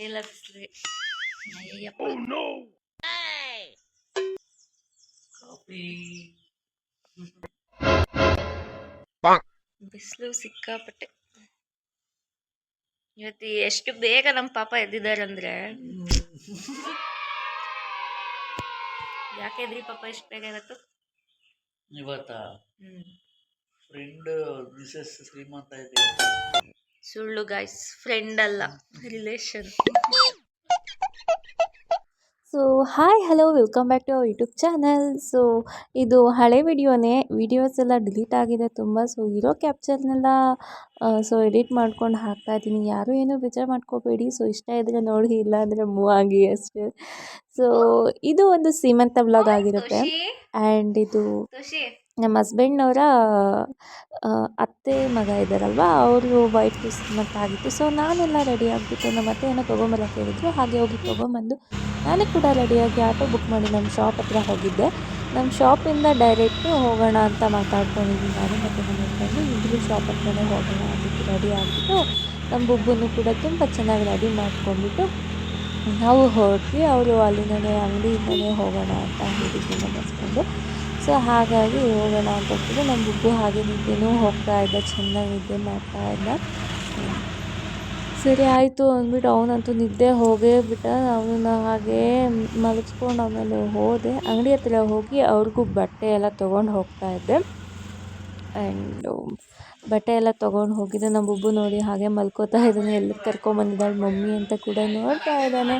ಇಲ್ಲ ಬಿಸ್ಲಿಗೆ ಅಯ್ಯಪ್ಪ ಬಿಸಿಲು ಸಿಕ್ಕಾಪಟ್ಟೆ. ಇವತ್ತು ಎಷ್ಟು ಬೇಗ ನಮ್ಮ ಪಾಪ ಎದ್ದಿದಾರಂದ್ರೆ ಯಾಕೆ ಎದ್ರಿ ಪಾಪ ಎಷ್ಟು ಬೇಗ ಇವತ್ತು? ಫ್ರೆಂಡ್ ಮಿಸಸ್ ಶ್ರೀಮಂತ ಇದೆ. ಸುಳ್ಳು ಗಾಯ್ಸ್, ಫ್ರೆಂಡ್ ಅಲ್ಲ, relation. So hi hello welcome back to our YouTube channel. So ಇದು ಹಳೆ ವಿಡಿಯೋನೇ, ವಿಡಿಯೋಸ್ ಎಲ್ಲ ಡಿಲೀಟ್ ಆಗಿದೆ ತುಂಬ. ಸೊ ಇರೋ ಕ್ಯಾಪ್ಚರ್ನೆಲ್ಲ ಎಡಿಟ್ ಮಾಡ್ಕೊಂಡು ಹಾಕ್ತಾ ಇದ್ದೀನಿ. ಯಾರು ಏನೂ ಬೇಜಾರು ಮಾಡ್ಕೋಬೇಡಿ. ಸೊ ಇಷ್ಟ ಇದ್ದರೆ ನೋಡಿ, ಇಲ್ಲ ಅಂದರೆ ಮೂವ್ ಆಗಿ ಅಷ್ಟೇ. ಸೊ ಇದು ಒಂದು ಸೀಮಂತ ವ್ಲಾಗ್ ಆಗಿರುತ್ತೆ. ಆ್ಯಂಡ್ ಇದು ನಮ್ಮ ಹಸ್ಬೆಂಡ್ನವರ ಅತ್ತೆ ಮಗ ಇದ್ದಾರಲ್ವ, ಅವರು ವೈಫ್ದು ಸೀಮಂತ ಆಗಿತ್ತು. ಸೊ ನಾನೆಲ್ಲ ರೆಡಿ ಆಗಿಬಿಟ್ಟು ನಮ್ಮ ಅತ್ತೆ ಏನೋ ತೊಗೊಂಬರಕ್ಕೆ ಹೇಳಿದ್ರು, ಹಾಗೆ ಹೋಗಿ ತೊಗೊಂಬಂದು ನಾನು ಕೂಡ ರೆಡಿಯಾಗಿ ಆಟೋ ಬುಕ್ ಮಾಡಿ ನಮ್ಮ ಶಾಪ್ ಹತ್ರ ಹೋಗಿದ್ದೆ. ನಮ್ಮ ಶಾಪಿಂದ ಡೈರೆಕ್ಟು ಹೋಗೋಣ ಅಂತ ಮಾತಾಡ್ಕೊಂಡಿದ್ದೀನಿ ನಾನು ಮತ್ತು ನನ್ನ ಹಸ್ಬೆಂಡು. ಇಬ್ಬರು ಶಾಪ್ ಹತ್ರನೇ ಹೋಗೋಣ ಅದಕ್ಕೆ ರೆಡಿ ಆಗಿಬಿಟ್ಟು ನಮ್ಮ ಬುಬ್ಬನ್ನು ಕೂಡ ತುಂಬ ಚೆನ್ನಾಗಿ ರೆಡಿ ಮಾಡ್ಕೊಂಡ್ಬಿಟ್ಟು ನಾವು ಹೊರಟ್ವಿ. ಅವರು ಅಲ್ಲಿಂದನೇ ಅಂಗಡಿಯಿಂದನೇ ಹೋಗೋಣ ಅಂತ ಹೇಳಿದ್ವಿ ನಮ್ಮ ಹಸ್ಬೆಂಡು. ಸೊ ಹಾಗಾಗಿ ಹೋಗೋಣ ಅಂತ ಹೋಗ್ತಿದ್ದೆ. ನಮ್ಮ ಬುಬ್ಬು ಹಾಗೆ ನಿದ್ದೆನೂ ಹೋಗ್ತಾ ಇದ್ದ, ಚೆನ್ನಾಗಿ ನಿದ್ದೆ ಮಾಡ್ತಾ ಇದ್ದ. ಸರಿ ಆಯಿತು ಅಂದ್ಬಿಟ್ಟು ಅವನಂತೂ ನಿದ್ದೆ ಹೋಗೇ ಬಿಟ್ಟ. ಅವನನ್ನ ಹಾಗೇ ಮಲಗಿಸ್ಕೊಂಡು ಆಮೇಲೆ ಹೋದೆ. ಅಂಗಡಿ ಹತ್ರ ಹೋಗಿ ಅವ್ರಿಗೂ ಬಟ್ಟೆ ಎಲ್ಲ ತೊಗೊಂಡು ಹೋಗ್ತಾ ಇದ್ದೆ. ಆ್ಯಂಡು ಬಟ್ಟೆ ಎಲ್ಲ ತೊಗೊಂಡು ಹೋಗಿದ್ದೆ. ನಮ್ಮ ಬುಬ್ಬು ನೋಡಿ ಹಾಗೆ ಮಲ್ಕೋತಾ ಇದ್ದಾನೆ. ಎಲ್ಲಿ ಕರ್ಕೊಂಬಂದಿದ್ದಾಳೆ ಮಮ್ಮಿ ಅಂತ ಕೂಡ ನೋಡ್ತಾ ಇದ್ದಾನೆ.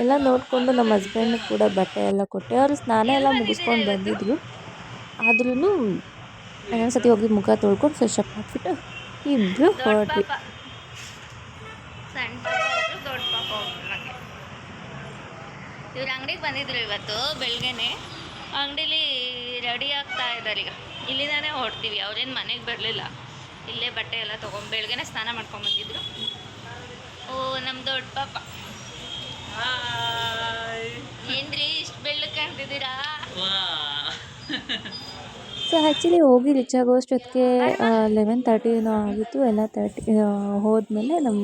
ಎಲ್ಲ ನೋಡಿಕೊಂಡು ನಮ್ಮ ಹಸ್ಬೆಂಡ್ ಕೂಡ ಬಟ್ಟೆ ಎಲ್ಲ ಕೊಟ್ಟೆ. ಅವರು ಸ್ನಾನ ಎಲ್ಲ ಮುಗಿಸ್ಕೊಂಡು ಬಂದಿದ್ರು. ಆದ್ರೂ ಇನ್ನೊಂದು ಸತಿ ಹೋಗಿ ಮುಖ ತೊಳ್ಕೊಂಡು ಫ್ರೆಶ್ ಅಪ್ ಆಗಿಬಿಟ್ಟು ಇಬ್ಬರು ಹೊರಟ್ವಿ. ಸಣ್ಣ ಪಾಪ ಒಬ್ರು, ದೊಡ್ಡ ಪಾಪ ಒಬ್ರು. ನನಗೆ ಇವ್ರು ಅಂಗಡಿಗೆ ಬಂದಿದ್ರು ಇವತ್ತು ಬೆಳಗ್ಗೆನೆ. ಅಂಗಡೀಲಿ ರೆಡಿ ಆಗ್ತಾ ಇದ್ದಾರೆ. ಈಗ ಇಲ್ಲಿಂದಾನೇ ಹೊರಡ್ತೀವಿ. ಅವ್ರೇನು ಮನೆಗೆ ಬರಲಿಲ್ಲ, ಇಲ್ಲೇ ಬಟ್ಟೆ ಎಲ್ಲ ತೊಗೊಂಡು ಬೆಳಗ್ಗೆನೆ ಸ್ನಾನ ಮಾಡ್ಕೊಂಬಂದಿದ್ರು. ಓ ನಮ್ಮ ದೊಡ್ಡ ಪಾಪ, ಏನ್ರಿ ಇಷ್ಟು ಬೆಳ್ಳಗೆ ಕಾಣ್ತಿದ್ದೀರಾ? ಸೊ ಆ್ಯಕ್ಚುಲಿ ಹೋಗಿ ರೀಚ್ ಆಗೋಷ್ಟೊತ್ತಿಗೆ 11:30 ಏನೋ ಆಗಿತ್ತು. ಎಲ್ಲ ಹೋದ್ಮೇಲೆ ನಮ್ಮ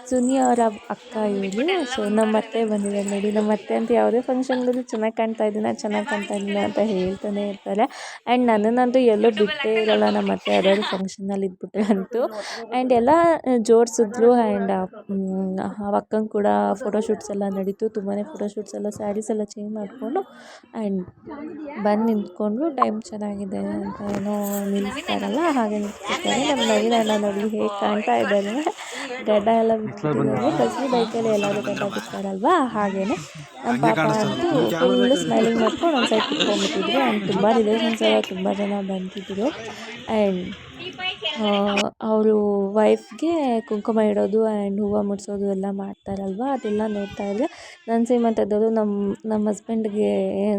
ಸುನಿ ಅವರ ಅಕ್ಕ ಇವಳು. ಸೊ ನಮ್ಮ ಅತ್ತೆ ಬಂದಿದ್ದಾರೆ ನೋಡಿ. ನಮ್ಮ ಅತ್ತೆ ಅಂತ ಯಾವುದೇ ಫಂಕ್ಷನ್ಗಳು ಚೆನ್ನಾಗಿ ಕಾಣ್ತಾ ಇದ್ದೀನ ಅಂತ ಹೇಳ್ತಾನೆ ಇರ್ತಾರೆ. ಆ್ಯಂಡ್ ನನ್ನನ್ನಂತೂ ಎಲ್ಲೂ ಬಿಟ್ಟೇ ಇರೋಲ್ಲ ನಮ್ಮ ಅತ್ತೆ, ಯಾವ್ದಾದ್ರು ಫಂಕ್ಷನಲ್ಲಿ ಇದ್ಬಿಟ್ರೆ ಅಂತೂ. ಆ್ಯಂಡ್ ಎಲ್ಲ ಜೋಡಿಸಿದ್ರು. ಆ್ಯಂಡ್ ಆ ಅಕ್ಕಂಗೆ ಕೂಡ ಫೋಟೋಶೂಟ್ಸ್ ಎಲ್ಲ ನಡೀತು. ತುಂಬಾ ಫೋಟೋಶೂಟ್ಸ್ ಎಲ್ಲ, ಸ್ಯಾರೀಸ್ ಎಲ್ಲ ಚೇಂಜ್ ಮಾಡಿಕೊಂಡು ಆ್ಯಂಡ್ ಬಂದು ನಿಂತ್ಕೊಂಡ್ರು. ಟೈಮ್ ಚೆನ್ನಾಗಿದೆ ಅಂತ ಏನೋ ನಿಲ್ಲಿಸ್ತಾರಲ್ಲ, ಹಾಗೆ ನಿಲ್ಸಿರ್ತಾರೆ. ನಮ್ಮ ನವೀನ ಅಣ್ಣ ನೋಡಿ ಹೇಗೆ ಕಾಣ್ತಾ ಇದ್ದಾರೆ, ಗಡ್ಡ ಎಲ್ಲ ಬಿಟ್ಟಿದ್ದಾರೆ. ಬಸ್ಲಿ ಬೈಕಲ್ಲಿ ಎಲ್ಲರೂ ಗಡ್ಡ ಬಿಡ್ತಾರಲ್ವಾ, ಹಾಗೇನೆ ನಮ್ಮ ಪಾಪ ಅಂತೂ ಫುಲ್ಲು ಸ್ಮೈಲಿಂಗ್ ಮಾಡ್ಕೊಂಡು ಒಂದು ಸೈಡ್ ಕುತ್ಕೊಂಡ್ಬಿಟ್ಟಿದ್ರು. ಆ್ಯಂಡ್ ತುಂಬ ರಿಲೇಷನ್ಸ್ ಎಲ್ಲ ತುಂಬ ಜನ ಬಂದಿದ್ದರು. ಆ್ಯಂಡ್ ಅವರು ವೈಫ್ಗೆ ಕುಂಕುಮ ಇಡೋದು ಆ್ಯಂಡ್ ಹೂವು ಮುಡಿಸೋದು ಎಲ್ಲ ಮಾಡ್ತಾರಲ್ವ, ಅದೆಲ್ಲ ನೋಡ್ತಾ ಇದ್ದರೆ ನನ್ನ ಸೀಮಂತದವರು ನಮ್ಮ ಹಸ್ಬೆಂಡ್ಗೆ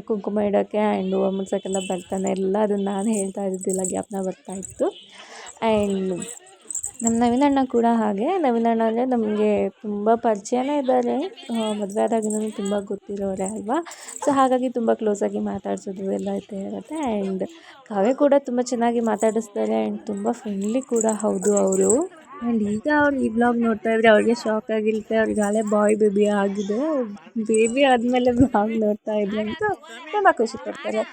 ಕುಂಕುಮ ಇಡೋಕ್ಕೆ ಆ್ಯಂಡ್ ಹೂವು ಮುಡ್ಸೋಕ್ಕೆಲ್ಲ ಬರ್ತಾನೆ ಎಲ್ಲ. ಅದನ್ನು ನಾನು ಹೇಳ್ತಾ ಇದ್ದಿದ್ದಿಲ್ಲ, ಜ್ಞಾಪನ ಬರ್ತಾಯಿತ್ತು. ಆ್ಯಂಡ್ ನಮ್ಮ ನವೀನಣ್ಣ ಕೂಡ ಹಾಗೆ. ನವೀನಣ್ಣ ಅಂದರೆ ನಮಗೆ ತುಂಬ ಪರಿಚಯನೇ ಇದ್ದಾರೆ, ಮದುವೆ ಆದಾಗಿನೂ ತುಂಬ ಗೊತ್ತಿರೋರೆ ಅಲ್ವಾ. ಸೊ ಹಾಗಾಗಿ ತುಂಬ ಕ್ಲೋಸಾಗಿ ಮಾತಾಡ್ಸೋದು ಎಲ್ಲ ಇರುತ್ತೆ. ಆ್ಯಂಡ್ ಕಾವ್ಯ ಕೂಡ ತುಂಬ ಚೆನ್ನಾಗಿ ಮಾತಾಡಿಸ್ತಾರೆ ಆ್ಯಂಡ್ ತುಂಬ ಫ್ರೆಂಡ್ಲಿ ಕೂಡ ಹೌದು ಅವರು. ಆ್ಯಂಡ್ ಈಗ ಅವ್ರು ಈ ವ್ಲಾಗ್ ನೋಡ್ತಾ ಇದ್ರೆ ಅವ್ರಿಗೆ ಶಾಕ್ ಆಗಿರುತ್ತೆ. ಅವ್ರಿಗೆ ಹಳೆ ಬಾಯ್ ಬೇಬಿ ಆಗಿದೆ. ಬೇಬಿ ಆದಮೇಲೆ ವ್ಲಾಗ್ ನೋಡ್ತಾ ಇದ್ರೆ ಅಂತೂ ತುಂಬ ಖುಷಿ ಪಡ್ತಾರೆ.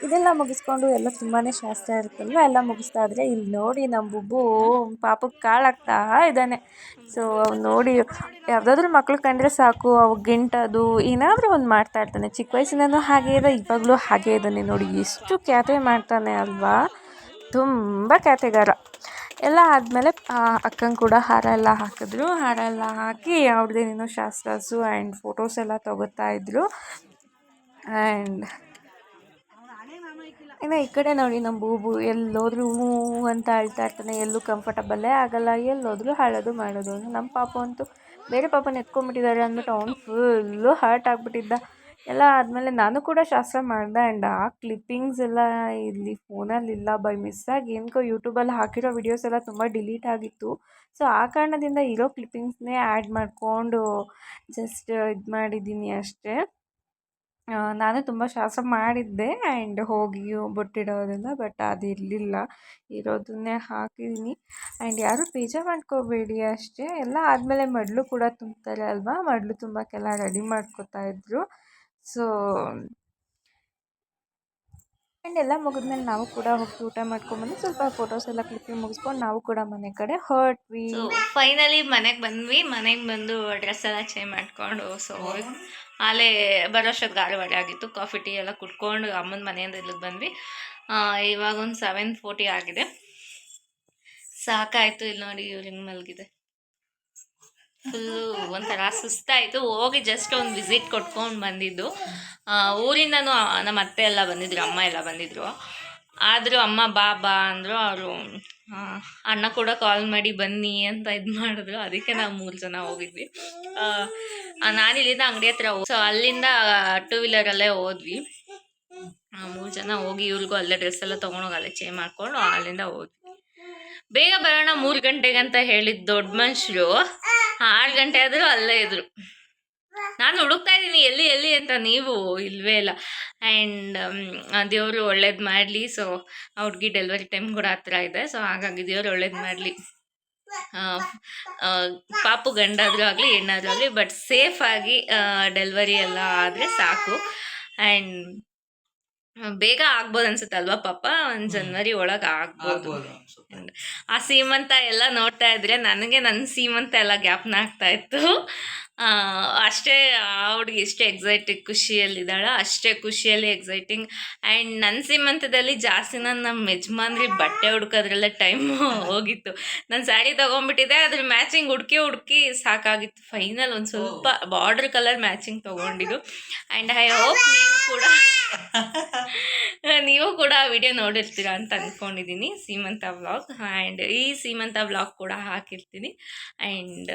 ಇದೆಲ್ಲ ಮುಗಿಸ್ಕೊಂಡು ಎಲ್ಲ ತುಂಬಾ ಶಾಸ್ತ್ರ ಇರುತ್ತಲ್ವ, ಎಲ್ಲ ಮುಗಿಸ್ತಾ ಇದ್ರೆ ಇಲ್ಲಿ ನೋಡಿ ನಮ್ಮ ಬುಬ್ಬು ಪಾಪಕ್ಕೆ ಕಾಳಾಗ್ತಾ ಇದ್ದಾನೆ. ಸೊ ಅವ್ನು ನೋಡಿ ಯಾವುದಾದ್ರೂ ಮಕ್ಳು ಕಂಡ್ರೆ ಸಾಕು, ಅವು ಗಿಂಟದು ಏನಾದರೂ ಒಂದು ಮಾಡ್ತಾ ಇರ್ತಾನೆ. ಚಿಕ್ಕ ವಯಸ್ಸಿನೂ ಹಾಗೇ ಇದೆ, ಇವಾಗಲೂ ಹಾಗೇ ಇದ್ದಾನೆ ನೋಡಿ. ಎಷ್ಟು ಕ್ಯಾತೆ ಮಾಡ್ತಾನೆ ಅಲ್ವಾ, ತುಂಬ ಕ್ಯಾತೆಗಾರ. ಎಲ್ಲ ಆದಮೇಲೆ ಅಕ್ಕಂಗೆ ಕೂಡ ಹಾರ ಎಲ್ಲ ಹಾಕಿದ್ರು. ಹಾರ ಎಲ್ಲ ಹಾಕಿ ಅವ್ರದ್ದೇನೇನೋ ಶಾಸ್ತ್ರಸು ಆ್ಯಂಡ್ ಫೋಟೋಸ್ ಎಲ್ಲ ತೊಗೋತಾ ಇದ್ರು. ಆ್ಯಂಡ್ ಇನ್ನು ಈ ಕಡೆ ನೋಡಿ ನಮ್ಮ ಬೂಬು ಎಲ್ಲೋದ್ರೂ ಹೂ ಅಂತ ಅಳ್ತಾ ಇರ್ತಾನೆ. ಎಲ್ಲೂ ಕಂಫರ್ಟಬಲ್ಲೇ ಆಗಲ್ಲ, ಎಲ್ಲೋದ್ರೂ ಹಾಳೋದು ಮಾಡೋದು. ನಮ್ಮ ಪಾಪ ಅಂತೂ ಬೇರೆ ಪಾಪನ ಎತ್ಕೊಂಡ್ಬಿಟ್ಟಿದ್ದಾರೆ ಅಂದ್ಬಿಟ್ಟು ಅವ್ನು ಫುಲ್ಲು ಹರ್ಟ್ ಆಗಿಬಿಟ್ಟಿದ್ದ. ಎಲ್ಲ ಆದಮೇಲೆ ನಾನು ಕೂಡ ಶಾಸ್ತ್ರ ಮಾಡಿದೆ. ಆ್ಯಂಡ್ ಆ ಕ್ಲಿಪ್ಪಿಂಗ್ಸ್ ಎಲ್ಲ ಇಲ್ಲಿ ಫೋನಲ್ಲಿಲ್ಲ, ಬೈ ಮಿಸ್ಸಾಗಿ ಏನಕ್ಕೋ ಯೂಟ್ಯೂಬಲ್ಲಿ ಹಾಕಿರೋ ವೀಡಿಯೋಸ್ ಎಲ್ಲ ತುಂಬ ಡಿಲೀಟ್ ಆಗಿತ್ತು. ಸೊ ಆ ಕಾರಣದಿಂದ ಇರೋ ಕ್ಲಿಪ್ಪಿಂಗ್ಸ್ನೇ ಆ್ಯಡ್ ಮಾಡಿಕೊಂಡು ಜಸ್ಟ್ ಇದು ಮಾಡಿದ್ದೀನಿ ಅಷ್ಟೇ. ನಾನು ತುಂಬ ಶಾಸ್ತ್ರ ಮಾಡಿದ್ದೆ ಆ್ಯಂಡ್ ಹೋಗಿ ಬೊಟ್ಟಿಡೋದೆಲ್ಲ, ಬಟ್ ಅದು ಇರಲಿಲ್ಲ, ಇರೋದನ್ನೇ ಹಾಕಿದ್ದೀನಿ. ಆ್ಯಂಡ್ ಯಾರೂ ಬೇಜಾರು ಮಾಡ್ಕೋಬೇಡಿ ಅಷ್ಟೇ. ಎಲ್ಲ ಆದಮೇಲೆ ಮಡ್ಲು ಕೂಡ ತುಂಬ್ತಾರೆ ಅಲ್ವಾ, ಮಡ್ಲು ತುಂಬಕ್ಕೆಲ್ಲ ರೆಡಿ ಮಾಡ್ಕೋತಾ ಇದ್ರು. ಸೊ ಆ್ಯಂಡ್ ಎಲ್ಲ ಮುಗಿದ್ಮೇಲೆ ನಾವು ಕೂಡ ಹೋಗಿ ಊಟ ಮಾಡ್ಕೊಂಬಂದು ಸ್ವಲ್ಪ ಫೋಟೋಸ್ ಎಲ್ಲ ಕ್ಲಿಕ್ಕಿಂಗ್ ಮುಗಿಸ್ಕೊಂಡು ನಾವು ಕೂಡ ಮನೆ ಕಡೆ ಹೊರಟ್ವಿ. ಸೊ ಫೈನಲಿ ಮನೆಗೆ ಬಂದ್ವಿ. ಮನೆಗೆ ಬಂದು ಡ್ರೆಸ್ ಎಲ್ಲ ಚೇಂಜ್ ಮಾಡಿಕೊಂಡು ಸೊ ಅಲ್ಲೇ ಬರೋಷ್ಟೊತ್ತಿಗೆ 6:15 ಆಗಿತ್ತು. ಕಾಫಿ ಟೀ ಎಲ್ಲ ಕುಟ್ಕೊಂಡು ಅಮ್ಮನ ಮನೆಯಿಂದ ಇಲ್ಲಿಗೆ ಬಂದ್ವಿ. ಇವಾಗ ಒಂದು 7:40 ಆಗಿದೆ. ಸಾಕಾಯಿತು. ಇಲ್ಲಿ ನೋಡಿ ಇವ್ರು ಹಿಂಗೆ ಮಲಗಿದೆ. ಫುಲ್ಲು ಒಂಥರ ಸುಸ್ತಾಯಿತು. ಹೋಗಿ ಜಸ್ಟ್ ಒಂದು ವಿಸಿಟ್ ಕೊಟ್ಕೊಂಡು ಬಂದಿದ್ದು. ಊರಿಂದನೂ ನಮ್ಮ ಅತ್ತೆ ಎಲ್ಲ ಬಂದಿದ್ರು, ಅಮ್ಮ ಎಲ್ಲ ಬಂದಿದ್ರು. ಆದರೂ ಅಮ್ಮ ಬಾ ಬಾ ಅಂದರು. ಅವರು ಅಣ್ಣ ಕೂಡ ಕಾಲ್ ಮಾಡಿ ಬನ್ನಿ ಅಂತ ಇದು ಮಾಡಿದ್ರು. ಅದಕ್ಕೆ ನಾವು 3 ಜನ ಹೋಗಿದ್ವಿ. ನಾನು ಇಲ್ಲಿಂದ ಅಂಗಡಿ ಹತ್ರ ಸೊ ಅಲ್ಲಿಂದ 2 ವೀಲರಲ್ಲೇ ಹೋದ್ವಿ. 3 ಜನ ಹೋಗಿ ಇವ್ರಿಗೂ ಅಲ್ಲೇ ಡ್ರೆಸ್ ಎಲ್ಲ ತೊಗೊಂಡೋಗಿ ಅಲ್ಲೇ ಚೇಂಜ್ ಮಾಡ್ಕೊಂಡು ಅಲ್ಲಿಂದ ಹೋದ್ವಿ. ಬೇಗ ಬರೋಣ 3 ಗಂಟೆಗೆ ಅಂತ ಹೇಳಿದ್ದು ದೊಡ್ಡ ಮನುಷ್ಯರು 6 ಗಂಟೆ ಆದರೂ ಅಲ್ಲೇ ಇದ್ರು. ನಾನು ಹುಡುಕ್ತಾ ಇದ್ದೀನಿ ಎಲ್ಲಿ ಎಲ್ಲಿ ಅಂತ, ನೀವು ಇಲ್ವೇ ಇಲ್ಲ. ಆ್ಯಂಡ್ ದೇವರು ಒಳ್ಳೇದು ಮಾಡಲಿ. ಸೊ ಆ ಹುಡುಗಿ ಡೆಲಿವರಿ ಟೈಮ್ ಕೂಡ ಹತ್ರ ಇದೆ. ಸೊ ಹಾಗಾಗಿ ದೇವರು ಒಳ್ಳೇದು ಮಾಡಲಿ. ಪಾಪು ಗಂಡಾದರೂ ಆಗಲಿ ಹೆಣ್ಣಾದರೂ ಆಗಲಿ, ಬಟ್ ಸೇಫಾಗಿ ಡೆಲಿವರಿ ಎಲ್ಲ ಆದರೆ ಸಾಕು. ಆ್ಯಂಡ್ ಬೇಗ ಆಗ್ಬೋದು ಅನ್ಸುತ್ತೆ ಅಲ್ವಾ ಪಾಪ, 1 ಜನವರಿ ಒಳಗೆ ಆಗ್ಬೋದು. ಆ ಸೀಮಂತ ಎಲ್ಲ ನೋಡ್ತಾ ಇದ್ರೆ ನನಗೆ ನನ್ನ ಸೀಮಂತ ಎಲ್ಲ ಜ್ಞಾಪನ ಆಗ್ತಾ ಇತ್ತು. ಅಷ್ಟೇ ಆ ಹುಡುಗಿ ಎಷ್ಟು ಖುಷಿಯಲ್ಲಿದ್ದಾಳ, ಅಷ್ಟೇ ಖುಷಿಯಲ್ಲಿ ಎಕ್ಸೈಟಿಂಗ್. ಆ್ಯಂಡ್ ನನ್ನ ಸೀಮಂತದಲ್ಲಿ ಜಾಸ್ತಿ ನಮ್ಮ ಯಜಮಾನ್ರಿಗೆ ಬಟ್ಟೆ ಹುಡ್ಕೋದ್ರಲ್ಲೇ ಟೈಮ್ ಹೋಗಿತ್ತು. ನಾನು ಸ್ಯಾರಿ ತೊಗೊಂಡ್ಬಿಟ್ಟಿದ್ದೆ, ಅದ್ರ ಮ್ಯಾಚಿಂಗ್ ಹುಡುಕಿ ಸಾಕಾಗಿತ್ತು. ಫೈನಲ್ ಒಂದು ಸ್ವಲ್ಪ ಬಾರ್ಡ್ರ್ ಕಲರ್ ಮ್ಯಾಚಿಂಗ್ ತೊಗೊಂಡಿದ್ದು. ಆ್ಯಂಡ್ ಐ ಹೋಪ್ ನೀವು ಕೂಡ ವಿಡಿಯೋ ನೋಡಿರ್ತೀರ ಅಂತ ಅಂದ್ಕೊಂಡಿದ್ದೀನಿ, ಸೀಮಂತ ವ್ಲಾಗ್. ಆ್ಯಂಡ್ ಈ ಸೀಮಂತ ವ್ಲಾಗ್ ಕೂಡ ಹಾಕಿರ್ತೀನಿ. ಆ್ಯಂಡ್